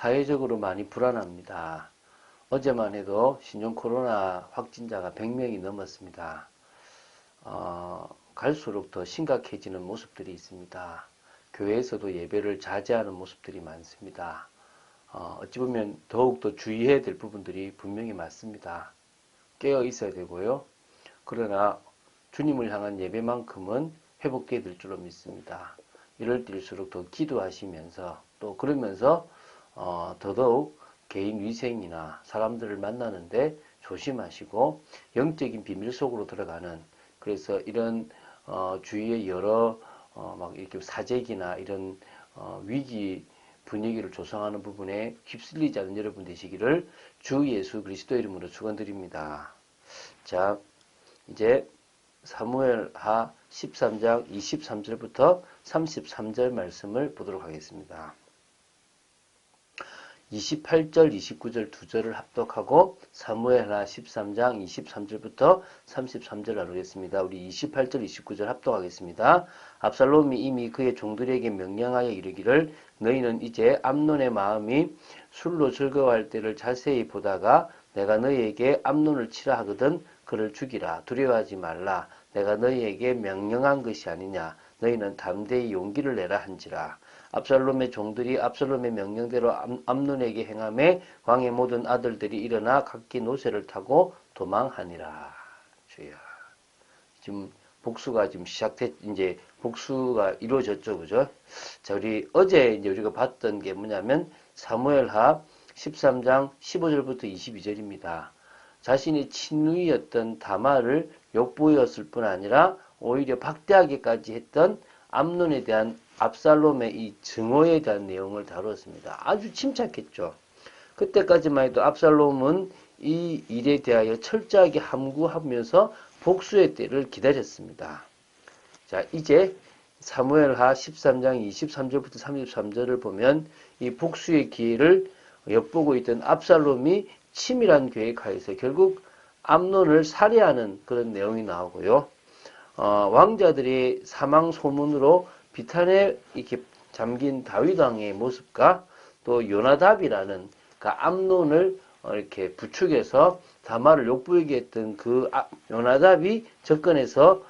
사회적으로 많이 불안합니다. 어제만 해도 신종 코로나 확진자가 100명이 넘었습니다. 갈수록 더 심각해지는 모습들이 있습니다. 교회에서도 예배를 자제하는 모습들이 많습니다. 어찌 보면 더욱더 주의해야 될 부분들이 분명히 많습니다. 깨어 있어야 되고요. 그러나 주님을 향한 예배만큼은 회복되어야 될 줄로 믿습니다. 이럴 때일수록 더 기도하시면서 또 그러면서 더더욱 개인 위생이나 사람들을 만나는데 조심하시고 영적인 비밀 속으로 들어가는, 그래서 이런 주위의 여러 막 이렇게 사재기나 이런 위기 분위기를 조성하는 부분에 휩쓸리지 않는 여러분 되시기를 주 예수 그리스도 이름으로 축원드립니다. 자, 이제 사무엘하 13장 23절부터 33절 말씀을 보도록 하겠습니다. 28절, 29절 두 절을 합독하고 사무엘하 13장 23절부터 33절 나누겠습니다. 우리 28절, 29절 합독하겠습니다. 압살롬이 이미 그의 종들에게 명령하여 이르기를 너희는 이제 암논의 마음이 술로 즐거워할 때를 자세히 보다가 내가 너희에게 암논을 치라 하거든 그를 죽이라. 두려워하지 말라. 내가 너희에게 명령한 것이 아니냐. 너희는 담대히 용기를 내라 한지라. 압살롬의 종들이 압살롬의 명령대로 암논에게 행하매 왕의 모든 아들들이 일어나 각기 노새를 타고 도망하니라. 주야. 지금 복수가 지금 이제 복수가 이루어졌죠, 그죠? 자, 우리 어제 이제 우리가 봤던 게 뭐냐면 사무엘하 13장 15절부터 22절입니다. 자신이 친누이였던 다말을 욕보였을 뿐 아니라 오히려 박대하게까지 했던 암논에 대한 압살롬의 이 증오에 대한 내용을 다루었습니다. 아주 침착했죠. 그때까지만 해도 압살롬은 이 일에 대하여 철저하게 함구하면서 복수의 때를 기다렸습니다. 자, 이제 사무엘하 13장 23절부터 33절을 보면 이 복수의 기회를 엿보고 있던 압살롬이 치밀한 계획하에서 결국 암논을 살해하는 그런 내용이 나오고요. 왕자들의 사망 소문으로 비탄에 이렇게 잠긴 다윗 왕의 모습과 또 요나답이라는 그 암논을 이렇게 부축해서 다말을 욕보이게 했던 그 요나답이 접근해서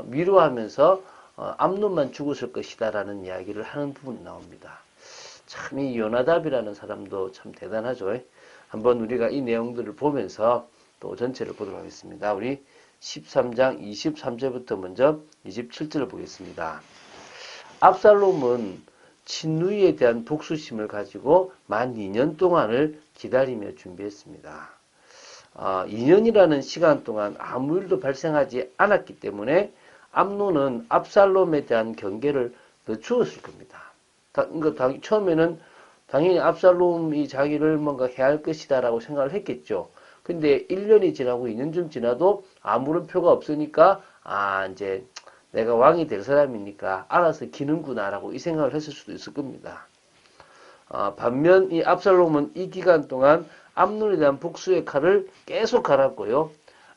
위로하면서 암논만 죽었을 것이다라는 이야기를 하는 부분이 나옵니다. 참 이 요나답이라는 사람도 참 대단하죠. 한번 우리가 이 내용들을 보면서 또 전체를 보도록 하겠습니다. 우리 13장 23절부터 먼저 27절을 보겠습니다. 압살롬은 친누이에 대한 복수심을 가지고 만 2년 동안을 기다리며 준비했습니다. 2년이라는 시간 동안 아무 일도 발생하지 않았기 때문에 암논은 압살롬에 대한 경계를 늦추었을 겁니다. 처음에는 당연히 압살롬이 자기를 뭔가 해야 할 것이다 라고 생각을 했겠죠. 근데 1년이 지나고 2년쯤 지나도 아무런 표가 없으니까 이제 내가 왕이 될 사람이니까 알아서 기는구나 라고 이 생각을 했을 수도 있을 겁니다. 반면 이 압살롬은 이 기간 동안 암논에 대한 복수의 칼을 계속 갈았고요.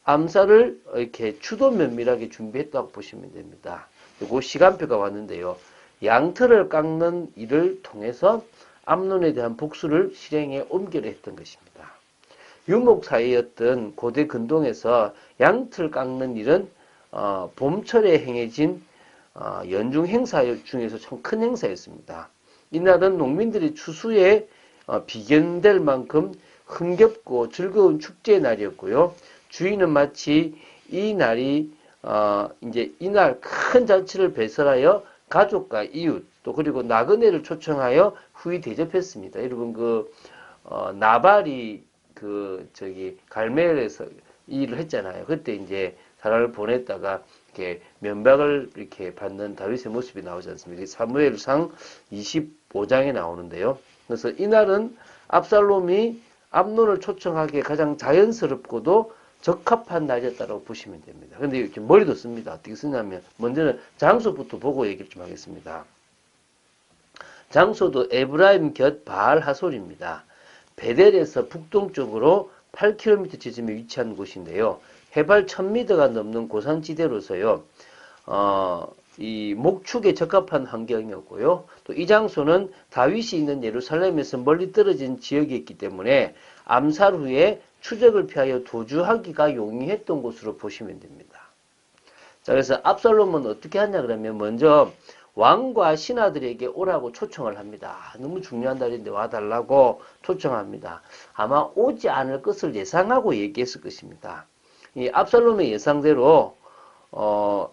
암살을 이렇게 추도 면밀하게 준비했다고 보시면 됩니다. 그리고 시간표가 왔는데요. 양털을 깎는 일을 통해서 암논에 대한 복수를 실행에 옮기려 했던 것입니다. 유목 사회였던 고대 근동에서 양털 깎는 일은 봄철에 행해진 연중 행사 중에서 참 큰 행사였습니다. 이날은 농민들이 추수에 비견될 만큼 흥겹고 즐거운 축제의 날이었고요. 주인은 마치 이 날이 이제 이날 큰 잔치를 배설하여 가족과 이웃 또 그리고 나그네를 초청하여 후히 대접했습니다. 여러분 나발이 갈멜에서 일을 했잖아요. 그때 이제 사람을 보냈다가 이렇게 면박을 이렇게 받는 다윗의 모습이 나오지 않습니까? 사무엘상 25장에 나오는데요. 그래서 이날은 압살롬이 암논을 초청하기에 가장 자연스럽고도 적합한 날이었다고 보시면 됩니다. 근데 이렇게 머리도 씁니다. 어떻게 쓰냐면 먼저는 장소부터 보고 얘기를 좀 하겠습니다. 장소도 에브라임 곁 바알 하솔입니다. 베델에서 북동쪽으로 8km 지점에 위치한 곳인데요. 해발 1000m가 넘는 고산지대로서요. 이 목축에 적합한 환경이었고요. 또 이 장소는 다윗이 있는 예루살렘에서 멀리 떨어진 지역이었기 때문에 암살 후에 추적을 피하여 도주하기가 용이했던 곳으로 보시면 됩니다. 자, 그래서 압살롬은 어떻게 하냐 그러면 먼저 왕과 신하들에게 오라고 초청을 합니다. 너무 중요한 날인데 와달라고 초청합니다. 아마 오지 않을 것을 예상하고 얘기했을 것입니다. 이 압살롬의 예상대로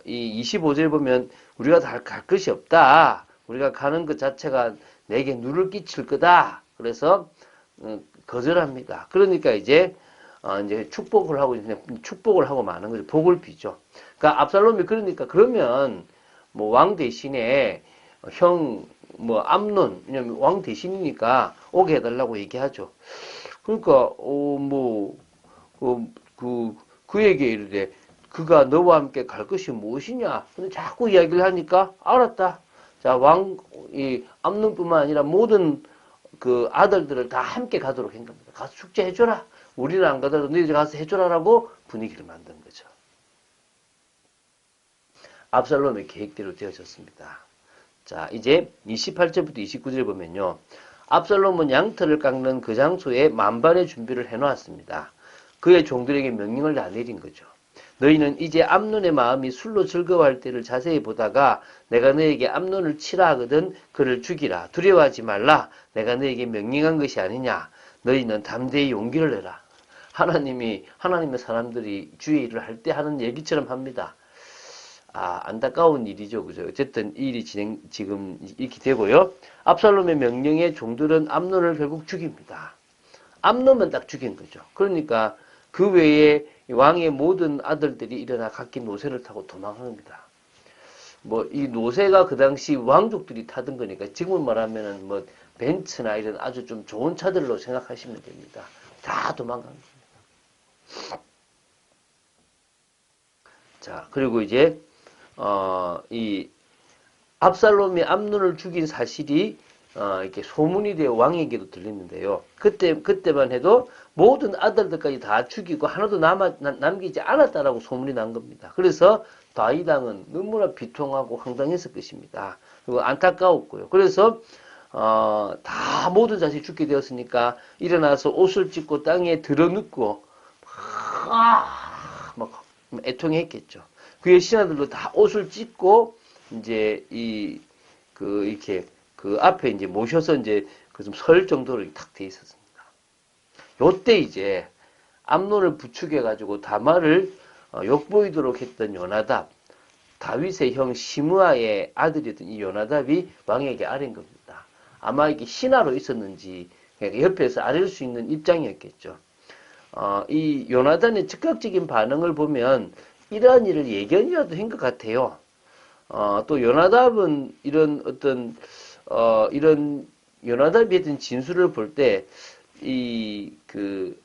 이 25절 보면 우리가 다 갈 것이 없다. 우리가 가는 것 자체가 내게 누를 끼칠 거다. 그래서 거절합니다. 그러니까 이제 축복을 하고 마는 거죠. 복을 비죠. 그러니까 압살롬이 그러면 뭐 왕 대신에 뭐 암논, 왜냐면 왕 대신이니까 오게 해달라고 얘기하죠. 그러니까 그에게 이르되 그가 너와 함께 갈 것이 무엇이냐? 근데 자꾸 이야기를 하니까 알았다. 자, 이 암논뿐만 아니라 모든 그 아들들을 다 함께 가도록 한 겁니다. 가서 축제해줘라. 우리는 안 가더라도 너희들 가서 해줘라라고 분위기를 만든 거죠. 압살롬의 계획대로 되어졌습니다. 자, 이제 28절부터 29절 보면요. 압살롬은 양털을 깎는 그 장소에 만반의 준비를 해놓았습니다. 그의 종들에게 명령을 다 내린 거죠. 너희는 이제 암논의 마음이 술로 즐거워할 때를 자세히 보다가 내가 너에게 암논을 치라 하거든 그를 죽이라. 두려워하지 말라. 내가 너에게 명령한 것이 아니냐. 너희는 담대히 용기를 내라. 하나님의 사람들이 주의 일을 할 때 하는 얘기처럼 합니다. 안타까운 일이죠. 그죠? 어쨌든 이 일이 지금 이렇게 되고요. 압살롬의 명령에 종들은 암논을 결국 죽입니다. 암논만 딱 죽인 거죠. 그러니까 그 외에 왕의 모든 아들들이 일어나 각기 노새를 타고 도망합니다. 뭐 이 노새가 그 당시 왕족들이 타던 거니까 지금 말하면은 뭐 벤츠나 이런 아주 좀 좋은 차들로 생각하시면 됩니다. 다 도망간 겁니다. 자, 그리고 이제 이 압살롬이 암논을 죽인 사실이 이렇게 소문이 되어 왕에게도 들리는데요. 그때만 해도 모든 아들들까지 다 죽이고 하나도 남기지 않았다라고 소문이 난 겁니다. 그래서 다윗 왕은 너무나 비통하고 황당했을 것입니다. 그리고 안타까웠고요. 그래서 다 모든 자식이 죽게 되었으니까 일어나서 옷을 찢고 땅에 들어눕고 막 애통했겠죠. 그의 신하들도 다 옷을 찢고 이제 이렇게 그 앞에 이제 모셔서 이제 그 좀 설 정도로 탁 돼 있었습니다. 요때 이제 암논을 부추겨 가지고 다말을 욕보이도록 했던 요나답, 다윗의 형 시므아의 아들이었던 이 요나답이 왕에게 아뢰인 겁니다. 아마 이게 신하로 있었는지 옆에서 아뢰일 수 있는 입장이었겠죠. 이 요나단의 즉각적인 반응을 보면 이러한 일을 예견이라도 한 것 같아요. 또 요나답은 이런 요나답이 했던 진술을 볼 때 그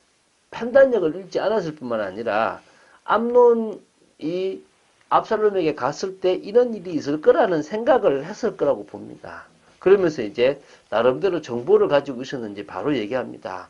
판단력을 잃지 않았을 뿐만 아니라 암논이 압살롬에게 갔을 때 이런 일이 있을 거라는 생각을 했을 거라고 봅니다. 그러면서 이제 나름대로 정보를 가지고 있었는지 바로 얘기합니다.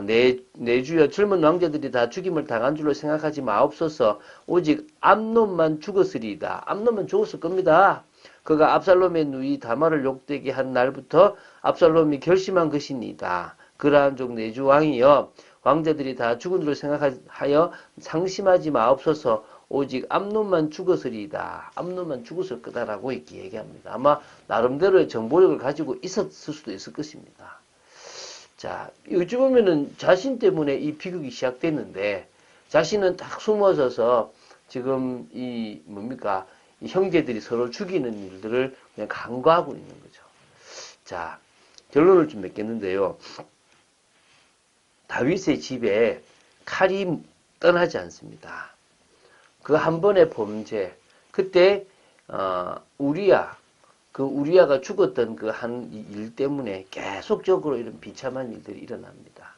내 주여 젊은 왕자들이 다 죽임을 당한 줄로 생각하지 마옵소서. 오직 암논만 죽었으리이다. 암논만 죽었을 겁니다. 그가 압살롬의 누이 다말을 욕되게 한 날부터 압살롬이 결심한 것이니이다. 그러한 종 내주 왕이여 왕자들이 다 죽은 줄로 생각하여 상심하지 마옵소서. 오직 암논만 죽었으리이다. 암논만 죽었을 거다라고 이렇게 얘기합니다. 아마 나름대로의 정보력을 가지고 있었을 수도 있을 것입니다. 자, 어찌 보면은 자신 때문에 이 비극이 시작됐는데 자신은 딱 숨어져서 지금 이 형제들이 서로 죽이는 일들을 그냥 간과하고 있는 거죠. 자, 결론을 좀 맺겠는데요. 다윗의 집에 칼이 떠나지 않습니다. 그 한 번의 범죄, 그때 우리아가 죽었던 그 한 일 때문에 계속적으로 이런 비참한 일들이 일어납니다.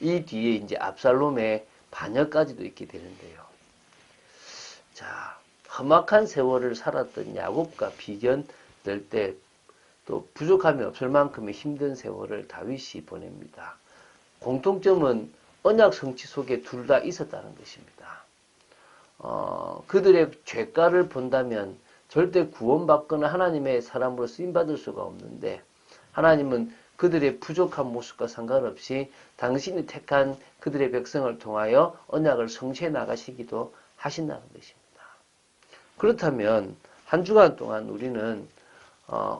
이 뒤에 이제 압살롬의 반역까지도 있게 되는데요. 자, 험악한 세월을 살았던 야곱과 비견될 때 또 부족함이 없을 만큼의 힘든 세월을 다윗이 보냅니다. 공통점은 언약 성취 속에 둘 다 있었다는 것입니다. 그들의 죄가를 본다면 절대 구원받거나 하나님의 사람으로 쓰임받을 수가 없는데 하나님은 그들의 부족한 모습과 상관없이 당신이 택한 그들의 백성을 통하여 언약을 성취해 나가시기도 하신다는 것입니다. 그렇다면 한 주간 동안 우리는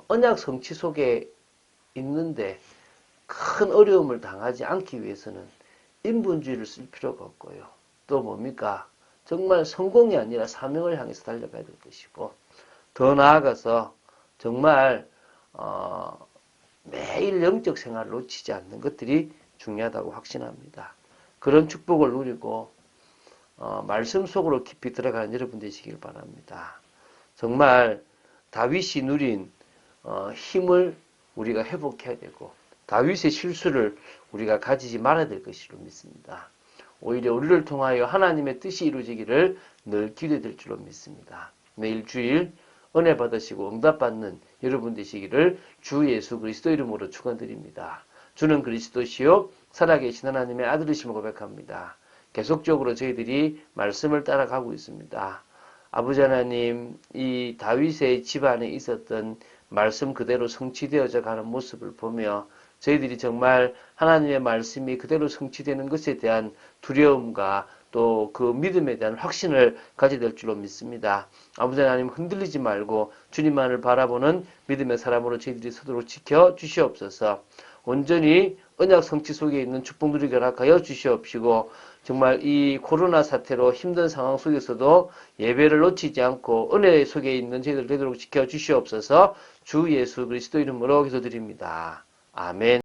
언약 성취 속에 있는데 큰 어려움을 당하지 않기 위해서는 인본주의를 쓸 필요가 없고요. 또 뭡니까? 정말 성공이 아니라 사명을 향해서 달려가야 될 것이고 더 나아가서 정말 매일 영적 생활을 놓치지 않는 것들이 중요하다고 확신합니다. 그런 축복을 누리고 말씀 속으로 깊이 들어가는 여러분 되시길 바랍니다. 정말 다윗이 누린 힘을 우리가 회복해야 되고 다윗의 실수를 우리가 가지지 말아야 될 것으로 믿습니다. 오히려 우리를 통하여 하나님의 뜻이 이루어지기를 늘 기도될 줄로 믿습니다. 매일 주일 은혜 받으시고 응답받는 여러분 되시기를 주 예수 그리스도 이름으로 축원드립니다. 주는 그리스도시요 살아계신 하나님의 아들이심을 고백합니다. 계속적으로 저희들이 말씀을 따라가고 있습니다. 아버지 하나님, 이 다윗의 집안에 있었던 말씀 그대로 성취되어져 가는 모습을 보며 저희들이 정말 하나님의 말씀이 그대로 성취되는 것에 대한 두려움과 또 그 믿음에 대한 확신을 가지게 될 줄로 믿습니다. 아버지 하나님 흔들리지 말고 주님만을 바라보는 믿음의 사람으로 저희들이 서도록 지켜 주시옵소서. 온전히 언약 성취 속에 있는 축복 누리게 허락하여 주시옵시고 정말 이 코로나 사태로 힘든 상황 속에서도 예배를 놓치지 않고 은혜 속에 있는 저희들 되도록 지켜 주시옵소서. 주 예수 그리스도 이름으로 기도드립니다. 아멘.